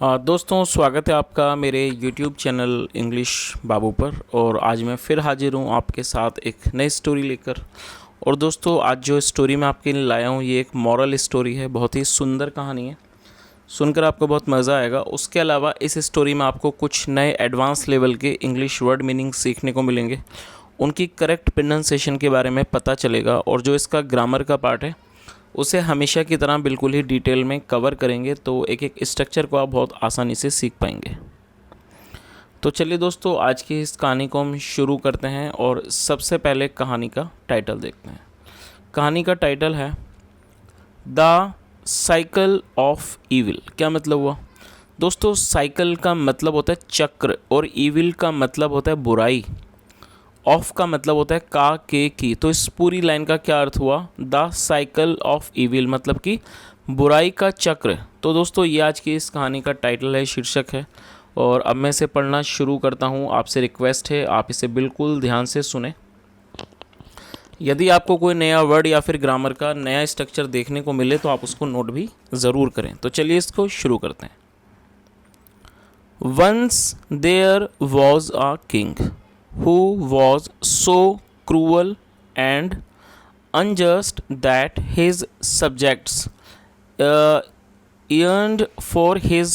दोस्तों, स्वागत है आपका मेरे YouTube चैनल इंग्लिश बाबू पर। और आज मैं फिर हाजिर हूँ आपके साथ एक नई स्टोरी लेकर। और दोस्तों, आज जो स्टोरी मैं आपके लिए लाया हूँ ये एक मॉरल स्टोरी है। बहुत ही सुंदर कहानी है, सुनकर आपको बहुत मज़ा आएगा। उसके अलावा इस स्टोरी में आपको कुछ नए एडवांस लेवल के इंग्लिश वर्ड मीनिंग सीखने को मिलेंगे, उनकी करेक्ट प्रोनाउंसिएशन के बारे में पता चलेगा। और जो इसका ग्रामर का पार्ट है उसे हमेशा की तरह बिल्कुल ही डिटेल में कवर करेंगे, तो एक एक स्ट्रक्चर को आप बहुत आसानी से सीख पाएंगे। तो चलिए दोस्तों, आज की इस कहानी को हम शुरू करते हैं और सबसे पहले कहानी का टाइटल देखते हैं। कहानी का टाइटल है द साइकिल ऑफ ईविल। क्या मतलब हुआ दोस्तों? साइकिल का मतलब होता है चक्र और ईविल का मतलब होता है बुराई। ऑफ का मतलब होता है का के की। तो इस पूरी लाइन का क्या अर्थ हुआ? द साइकिल ऑफ ईविल मतलब कि बुराई का चक्र। तो दोस्तों, ये आज की इस कहानी का टाइटल है, शीर्षक है। और अब मैं इसे पढ़ना शुरू करता हूँ। आपसे रिक्वेस्ट है आप इसे बिल्कुल ध्यान से सुने। यदि आपको कोई नया वर्ड या फिर ग्रामर का नया स्ट्रक्चर देखने को मिले तो आप उसको नोट भी ज़रूर करें। तो चलिए इसको शुरू करते हैं। Once there was a king who was so cruel and unjust that his subjects yearned for his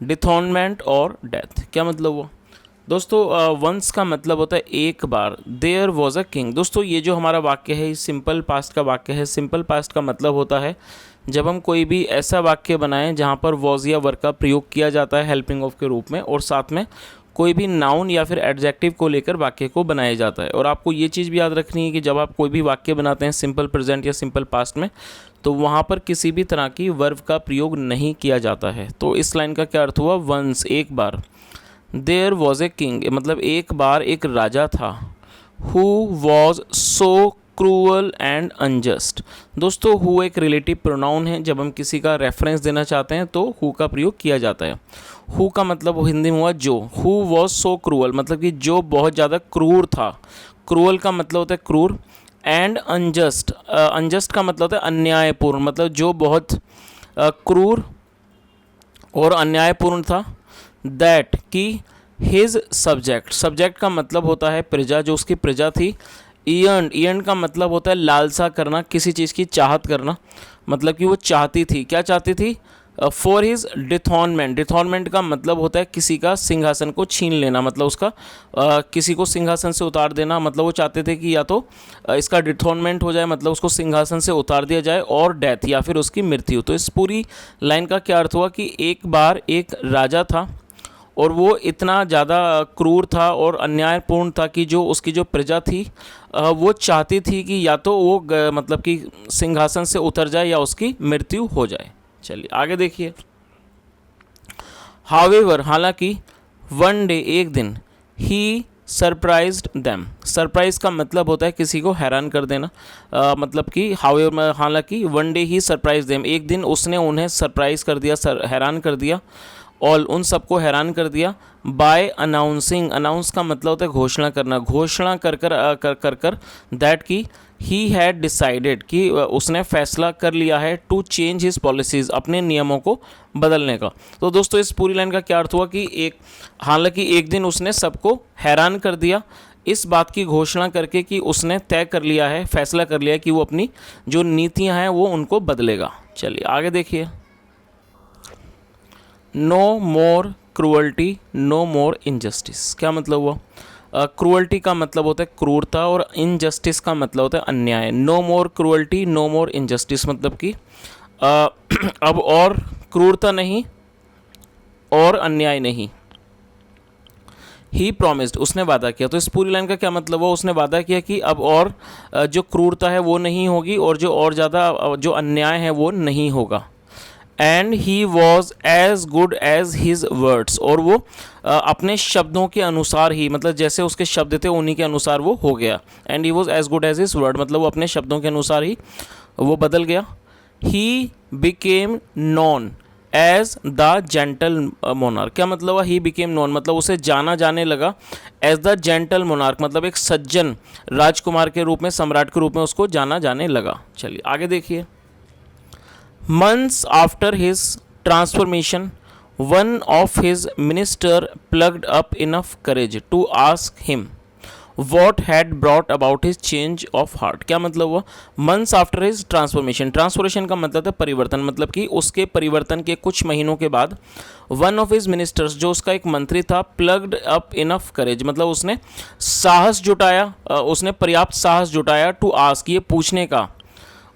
dethronement or death। क्या मतलब हुआ दोस्तों? वंस का मतलब होता है एक बार। There was a king. दोस्तों, ये जो हमारा वाक्य है ये सिंपल पास्ट का वाक्य है। सिंपल पास्ट का मतलब होता है जब हम कोई भी ऐसा वाक्य बनाएं जहाँ पर वॉज या वर का प्रयोग किया जाता है हेल्पिंग ऑफ के रूप में, और साथ में कोई भी नाउन या फिर एडजेक्टिव को लेकर वाक्य को बनाया जाता है। और आपको ये चीज़ भी याद रखनी है कि जब आप कोई भी वाक्य बनाते हैं सिंपल प्रेजेंट या सिंपल पास्ट में, तो वहाँ पर किसी भी तरह की वर्ब का प्रयोग नहीं किया जाता है। तो इस लाइन का क्या अर्थ हुआ? वंस एक बार। देयर वॉज ए किंग मतलब एक बार एक राजा था। Who was so cruel and unjust. दोस्तों, हु एक रिलेटिव प्रोनाउन है। जब हम किसी का रेफरेंस देना चाहते हैं तो हु का प्रयोग किया जाता है। हु का मतलब हिंदी में हुआ जो। हु वॉज सो क्रूअल मतलब कि जो बहुत ज़्यादा क्रूर था। क्रूअल का मतलब होता है क्रूर। एंड अनजस्ट, अनजस्ट का मतलब होता है अन्यायपूर्ण, मतलब जो बहुत क्रूर और अन्यायपूर्ण था। दैट कि हिज सब्जेक्ट, सब्जेक्ट का मतलब होता है प्रजा, जो उसकी प्रजा थी। ईयर्न का मतलब होता है लालसा करना, किसी चीज़ की चाहत करना, मतलब कि वो चाहती थी। क्या चाहती थी? For his डिथॉर्नमेंट। डिथॉर्नमेंट का मतलब होता है किसी का सिंहासन को छीन लेना, मतलब उसका किसी को सिंहासन से उतार देना। मतलब वो चाहते थे कि या तो इसका डिथॉर्नमेंट हो जाए, मतलब उसको सिंहासन से उतार दिया जाए, और डेथ या फिर उसकी मृत्यु। तो इस पूरी लाइन का क्या अर्थ हुआ कि एक बार एक राजा था और वो इतना ज़्यादा क्रूर था और अन्यायपूर्ण था कि जो उसकी जो प्रजा थी वो चाहती थी कि या तो वो मतलब कि सिंहासन से उतर जाए या उसकी मृत्यु हो जाए। चलिए आगे देखिए। हावेवर हालांकि, वन डे एक दिन, ही सरप्राइज्ड देम। सरप्राइज का मतलब होता है किसी को हैरान कर देना। मतलब कि हावेवर हालांकि, वन डे ही सरप्राइज देम एक दिन उसने उन्हें सरप्राइज कर दिया, हैरान कर दिया। ऑल उन सबको हैरान कर दिया। बाय अनाउंसिंग, अनाउंस का मतलब होता है घोषणा करना, घोषणा कर कर कर कर कर दैट की ही हैड डिसाइडेड कि उसने फैसला कर लिया है टू चेंज हिज पॉलिसीज़, अपने नियमों को बदलने का। तो दोस्तों, इस पूरी लाइन का क्या अर्थ हुआ कि हालांकि एक दिन उसने सबको हैरान कर दिया इस बात की घोषणा करके कि उसने तय कर लिया है, फैसला कर लिया है कि वो अपनी जो नीतियां हैं वो उनको बदलेगा। चलिए आगे देखिए। नो मोर क्रूअल्टी, नो मोर इनजस्टिस। क्या मतलब हुआ? क्रूअल्टी का मतलब होता है क्रूरता और इनजस्टिस का मतलब होता है अन्याय। नो मोर क्रूअल्टी, नो मोर इनजस्टिस मतलब कि अब और क्रूरता नहीं और अन्याय नहीं। ही प्रॉमिस्ड, उसने वादा किया। तो इस पूरी लाइन का क्या मतलब हुआ? उसने वादा किया कि अब और जो क्रूरता है वो नहीं होगी और जो और ज़्यादा जो अन्याय है वो नहीं होगा। And he was as good as his words, और वो अपने शब्दों के अनुसार ही, मतलब जैसे उसके शब्द थे उन्हीं के अनुसार वो हो गया। And he was as good as his word मतलब वो अपने शब्दों के अनुसार ही वो बदल गया। He became known as the gentle monarch. क्या मतलब हुआ? ही बिकेम नॉन मतलब उसे जाना जाने लगा एज द जेंटल मोनार्क मतलब एक सज्जन राजकुमार के रूप में, सम्राट के रूप में उसको जाना जाने लगा। चलिए आगे देखिए। Months after his transformation, one of his minister plucked up enough courage to ask him what had brought about his change of heart. क्या मतलब हुआ? Months after his transformation, transformation का मतलब है परिवर्तन, मतलब कि उसके परिवर्तन के कुछ महीनों के बाद वन ऑफ हिज मिनिस्टर्स, जो उसका एक मंत्री था, प्लग्ड अप इनफ करेज, मतलब उसने साहस जुटाया, उसने पर्याप्त साहस जुटाया टू आस्क, ये पूछने का,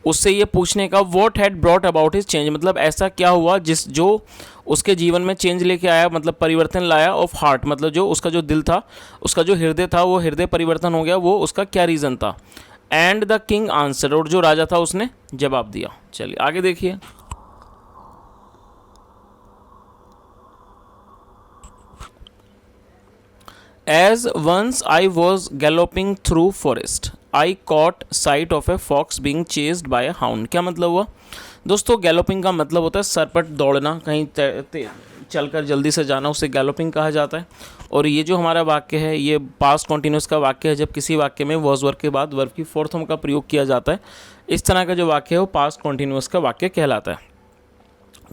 उससे ये पूछने का, what had brought about his change, मतलब ऐसा क्या हुआ जिस जो उसके जीवन में चेंज लेके आया, मतलब परिवर्तन लाया, ऑफ हार्ट, मतलब जो उसका जो दिल था, उसका जो हृदय था, वो हृदय परिवर्तन हो गया, वो उसका क्या रीज़न था। एंड द किंग आंसर, और जो राजा था उसने जवाब दिया। चलिए आगे देखिए। As once I was galloping through forest, I caught sight of a fox being chased by a hound। क्या मतलब हुआ? दोस्तों गैलोपिंग का मतलब होता है सरपट दौड़ना, कहीं चलकर जल्दी से जाना, उसे गैलोपिंग कहा जाता है। और ये जो हमारा वाक्य है ये पास्ट कॉन्टिन्यूस का वाक्य है, जब किसी वाक्य में वॉज वर्ब के बाद वर्ब की फोर्थ फॉर्म का प्रयोग किया जाता है, इस तरह का जो वाक्य है वो पास्ट कॉन्टिन्यूस का वाक्य कहलाता है।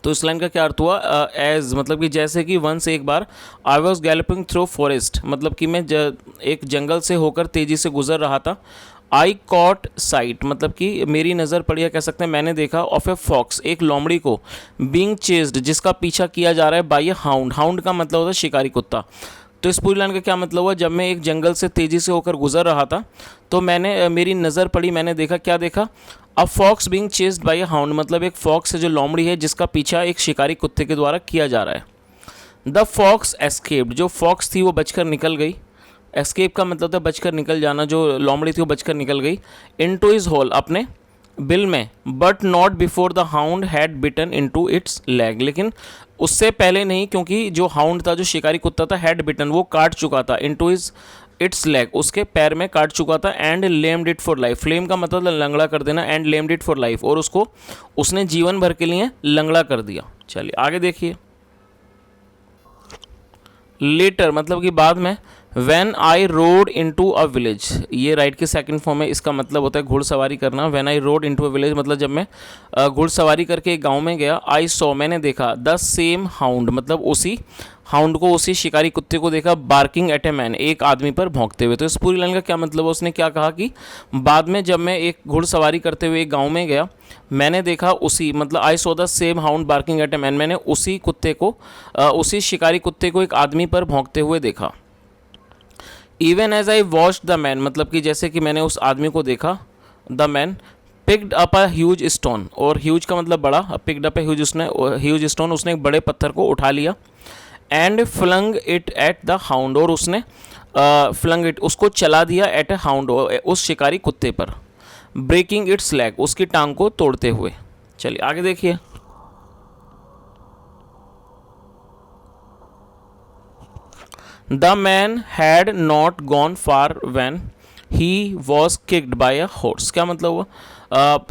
तो इस लाइन का क्या अर्थ हुआ? एज मतलब कि जैसे कि वंस एक बार, I was galloping through forest, मतलब कि मैं एक जंगल से होकर तेज़ी से गुजर रहा था। आई कॉट साइट, मतलब कि मेरी नज़र पड़ी, या कह सकते हैं मैंने देखा, ऑफ ए फॉक्स, एक लोमड़ी को, बीइंग चेस्ड, जिसका पीछा किया जा रहा है, बाय ए हाउंड, हाउंड का मतलब होता है शिकारी कुत्ता। तो इस पूरी लाइन का क्या मतलब हुआ? जब मैं एक जंगल से तेज़ी से होकर गुजर रहा था तो मेरी नज़र पड़ी, मैंने देखा, क्या देखा? A fox being chased by a hound, मतलब एक फॉक्स है जो लोमड़ी है जिसका पीछा एक शिकारी कुत्ते के द्वारा किया जा रहा है। द फॉक्स एस्केप्ड, जो फॉक्स थी वो बचकर निकल गई। एस्केप का मतलब था बचकर निकल जाना, जो लोमड़ी थी वो बचकर निकल गई। इनटू हिज होल, अपने बिल में, but not before the hound had bitten into its leg, लेकिन उससे पहले नहीं, क्योंकि जो हाउंड था, जो शिकारी कुत्ता था, हैड बिटन, वो काट चुका था, इनटू हिज इट्स लेग, उसके पैर में काट चुका था। एंड लेम्ड इट फॉर लाइफ, लेम का मतलब लंगड़ा कर देना, एंड लेम्ड इट फॉर लाइफ, और उसको उसने जीवन भर के लिए लंगड़ा कर दिया। चलिए आगे देखिए। लेटर मतलब कि बाद में। When I rode into a village, ये राइट की सेकंड फॉर्म है, इसका मतलब होता है घुड़सवारी करना। When I rode into a village मतलब जब मैं घुड़सवारी करके एक गांव में गया। I saw, मैंने देखा, द सेम हाउंड, मतलब उसी हाउंड को, उसी शिकारी कुत्ते को देखा, बार्किंग एट ए मैन, एक आदमी पर भौंकते हुए। तो इस पूरी लाइन का क्या मतलब है? उसने क्या कहा कि बाद में जब मैं एक घुड़सवारी करते हुए एक गाँव में गया, मैंने देखा उसी, मतलब I saw the same hound barking at a man, मैंने उसी कुत्ते को, उसी शिकारी कुत्ते को एक आदमी पर भौंकते हुए देखा। Even as I watch the man, मतलब कि जैसे कि मैंने उस आदमी को देखा, the man picked up a huge stone, और ह्यूज का मतलब बड़ा, picked up a huge stone, उसने एक बड़े पत्थर को उठा लिया। And flung it at the hound, और उसने फ्लंग इट, उसको चला दिया, एट ए हाउंड, उस शिकारी कुत्ते पर, ब्रेकिंग इट्स लेग, उसकी टांग को तोड़ते हुए। चलिए आगे देखिए। The man had not gone far when he was kicked bye a horse. क्या मतलब हुआ?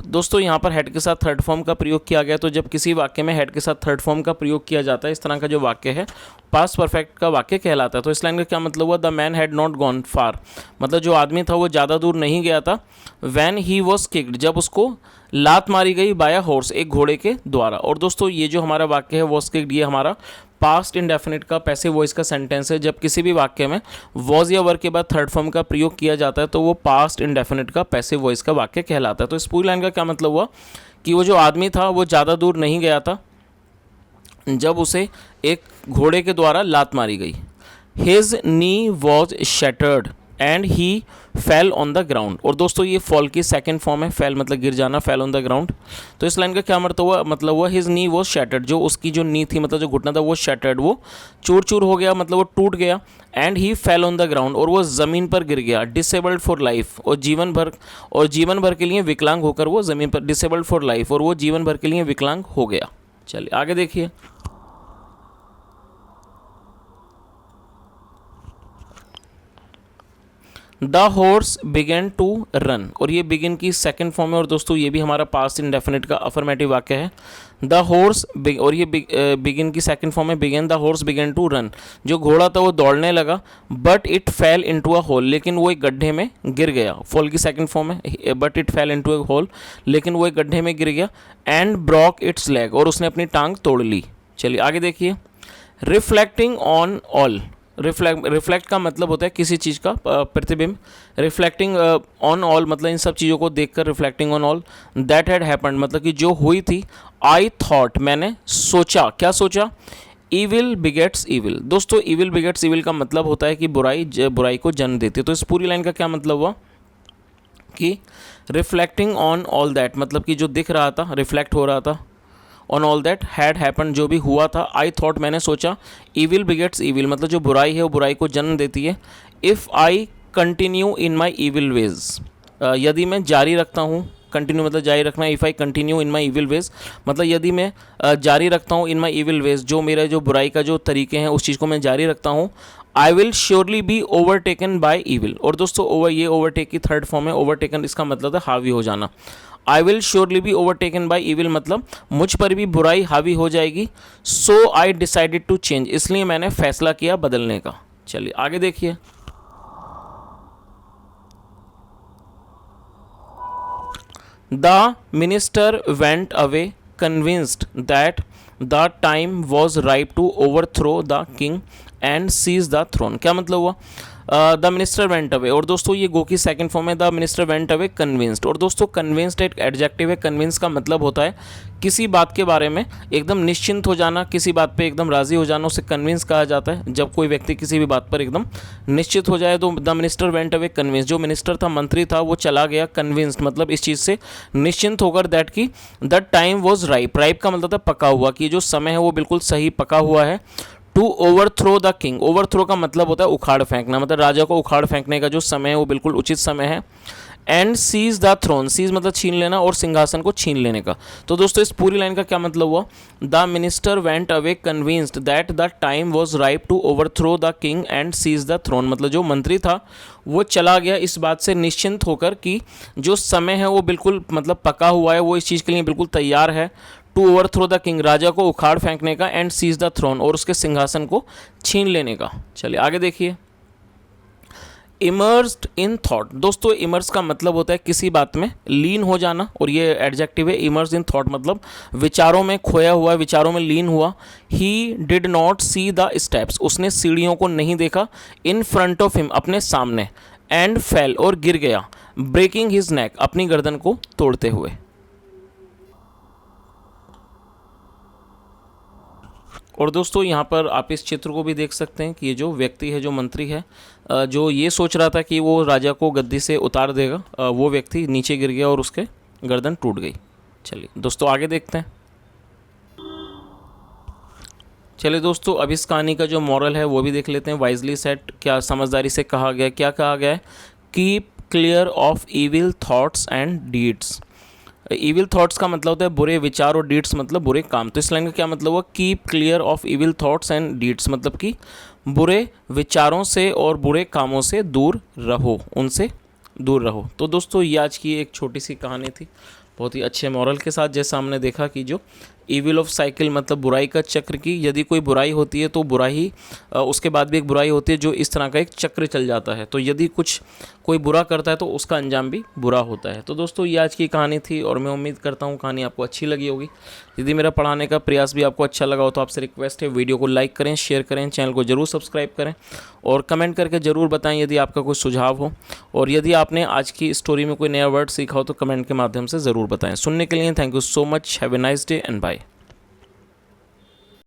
दोस्तों यहाँ पर हेड के साथ थर्ड फॉर्म का प्रयोग किया गया। तो जब किसी वाक्य में हेड के साथ थर्ड फॉर्म का प्रयोग किया जाता है, इस तरह का जो वाक्य है पास्ट परफेक्ट का वाक्य कहलाता है। तो इस लाइन का क्या मतलब हुआ? The man had not gone far, मतलब जो आदमी था वो ज़्यादा दूर नहीं गया था। वैन ही वॉज किक्ड, जब उसको लात मारी गई, बाय अ हॉर्स, एक घोड़े के द्वारा। और दोस्तों ये जो हमारा वाक्य है वॉज किक्ड, ये हमारा पास्ट इंडेफिनिट का पैसिव वॉइस का सेंटेंस है। जब किसी भी वाक्य में वॉज या वर के बाद थर्ड फॉर्म का प्रयोग किया जाता है तो वो पास्ट इंडेफिनिट का पैसिव वॉइस का वाक्य कहलाता है। तो इस पूरी लाइन का क्या मतलब हुआ कि वो जो आदमी था वो ज़्यादा दूर नहीं गया था जब उसे एक घोड़े के द्वारा लात मारी गई। His knee was shattered and he fell on the ground. और दोस्तों ये फॉल की सेकंड फॉर्म है, फेल मतलब गिर जाना, फेल ऑन द ग्राउंड। तो इस लाइन का क्या मतलब हुआ? हिज नी वॉज शैटर्ड, जो उसकी जो नी थी, मतलब जो घुटना था वो शैटर्ड, वो चूर चूर हो गया, मतलब वो टूट गया। And he fell on the ground, और वो ज़मीन पर गिर गया। डिसेबल्ड फॉर लाइफ, और जीवन भर के लिए विकलांग होकर वो ज़मीन पर, डिसेबल्ड फॉर लाइफ, और वो जीवन भर के लिए विकलांग हो गया। चलिए आगे देखिए। The horse began to run, और ये बिगिन की सेकंड फॉर्म है। और दोस्तों ये भी हमारा पास्ट इंडेफिनिट का अफर्मेटिव वाक्य है। द हॉर्स, और ये बिगिन की सेकंड फॉर्म है, began the horse began to run, जो घोड़ा था वो दौड़ने लगा। But it fell into a hole, लेकिन वो एक गड्ढे में गिर गया। फॉल की सेकंड फॉर्म है, but it fell into a hole, लेकिन वो एक गड्ढे में गिर गया। एंड ब्रॉक इट्स लेग, और उसने अपनी टांग तोड़ ली। चलिए आगे देखिए। रिफ्लेक्टिंग ऑन ऑल, रिफ्लेक्ट का मतलब होता है किसी चीज़ का प्रतिबिंब, रिफ्लेक्टिंग ऑन ऑल मतलब इन सब चीज़ों को देखकर, reflecting on all that had happened मतलब कि जो हुई थी, आई थॉट मैंने सोचा, क्या सोचा, ईविल बिगेट्स ईविल। दोस्तों ईविल बिगेट्स ईविल का मतलब होता है कि बुराई को जन्म देती है। तो इस पूरी लाइन का क्या मतलब हुआ कि रिफ्लेक्टिंग ऑन ऑल दैट मतलब कि जो दिख रहा था, रिफ्लेक्ट हो रहा था, on all that had happen जो भी हुआ था, आई थॉट मैंने सोचा, ईविल बिगेट्स ईविल मतलब जो बुराई है वो बुराई को जन्म देती है। If I continue in my evil ways, यदि मैं जारी रखता हूँ, कंटिन्यू मतलब जारी रखना, if I continue in my evil ways मतलब यदि मैं जारी रखता हूँ इन माई ईविल वेज, जो मेरा जो बुराई का जो तरीके हैं उस चीज़ को मैं जारी रखता हूँ, I will surely be overtaken by evil. और दोस्तों ये ओवरटेक की थर्ड फॉर्म है, ओवरटेकन इसका मतलब है हावी हो जाना। I will surely be overtaken by evil मतलब मुझ पर भी बुराई हावी हो जाएगी। So I decided to change, इसलिए मैंने फैसला किया बदलने का। चलिए आगे देखिए। The minister went away convinced that the time was ripe to overthrow the king and seize the throne. क्या मतलब हुआ, द मिनिस्टर वेंट अवे, और दोस्तों ये गो की सेकंड फॉर्म है, the minister went away convinced. और दोस्तों कन्विंस्ड एक एडजेक्टिव है, कन्विंस का मतलब होता है किसी बात के बारे में एकदम निश्चिंत हो जाना, किसी बात पे एकदम राज़ी हो जाना, उसे कन्विंस कहा जाता है। जब कोई व्यक्ति किसी भी बात पर एकदम निश्चित हो जाए तो the minister went away convince, जो मिनिस्टर था, मंत्री था, वो चला गया कन्विंस्ड मतलब इस चीज़ से निश्चिंत होकर, दैट की the time was ripe, ripe का मतलब था पका हुआ, कि जो समय है वो बिल्कुल सही पका हुआ है। To overthrow the king, overthrow का मतलब होता है उखाड़ फेंकना, मतलब राजा को उखाड़ फेंकने का जो समय है वो बिल्कुल उचित समय है। And seize the throne, seize मतलब छीन लेना और सिंहासन को छीन लेने का। तो दोस्तों इस पूरी लाइन का क्या मतलब हुआ, the minister went away convinced that the time was ripe to overthrow the king and seize the throne मतलब जो मंत्री था वो चला गया इस बात से निश्चिंत होकर कि जो समय है वो बिल्कुल मतलब पका हुआ है, वो इस चीज़ के लिए बिल्कुल तैयार है। टू ओवरथ्रो द किंग, राजा को उखाड़ फेंकने का, एंड सीज द थ्रोन और उसके सिंहासन को छीन लेने का। चलिए आगे देखिए। इमर्स्ड इन थॉट, दोस्तों इमर्स का मतलब होता है किसी बात में लीन हो जाना, और ये एडजेक्टिव है। इमर्स इन थॉट मतलब विचारों में खोया हुआ, विचारों में लीन हुआ। He did not see the steps, उसने सीढ़ियों को नहीं देखा। इन फ्रंट ऑफ हिम, अपने सामने। एंड फेल, और गिर गया। ब्रेकिंग हिज नेक, अपनी गर्दन को तोड़ते हुए। और दोस्तों यहाँ पर आप इस चित्र को भी देख सकते हैं कि ये जो व्यक्ति है, जो मंत्री है, जो ये सोच रहा था कि वो राजा को गद्दी से उतार देगा, वो व्यक्ति नीचे गिर गया और उसके गर्दन टूट गई। चलिए दोस्तों आगे देखते हैं। चलिए दोस्तों अब इस कहानी का जो मॉरल है वो भी देख लेते हैं। वाइजली सेट, क्या समझदारी से कहा गया, क्या कहा गया है, keep clear of evil thoughts and deeds. Evil thoughts का मतलब होता है बुरे विचार, और डीड्स मतलब बुरे काम। तो इस लाइन का क्या मतलब हुआ, keep clear of evil thoughts and deeds मतलब कि बुरे विचारों से और बुरे कामों से दूर रहो, उनसे दूर रहो। तो दोस्तों ये आज की एक छोटी सी कहानी थी, बहुत ही अच्छे मॉरल के साथ। जैसा हमने देखा कि जो ईविल ऑफ साइकिल मतलब बुराई का चक्र, की यदि कोई बुराई होती है तो बुराई उसके बाद भी एक बुराई होती है, जो इस तरह का एक चक्र चल जाता है। तो यदि कोई बुरा करता है तो उसका अंजाम भी बुरा होता है। तो दोस्तों ये आज की कहानी थी, और मैं उम्मीद करता हूँ कहानी आपको अच्छी लगी होगी। यदि मेरा पढ़ाने का प्रयास भी आपको अच्छा लगा हो तो आपसे रिक्वेस्ट है, वीडियो को लाइक करें, शेयर करें, चैनल को जरूर सब्सक्राइब करें, और कमेंट करके ज़रूर बताएं यदि आपका कोई सुझाव हो। और यदि आपने आज की स्टोरी में कोई नया वर्ड सीखा हो तो कमेंट के माध्यम से ज़रूर बताएं। सुनने के लिए thank you so much. Have a nice day and bye.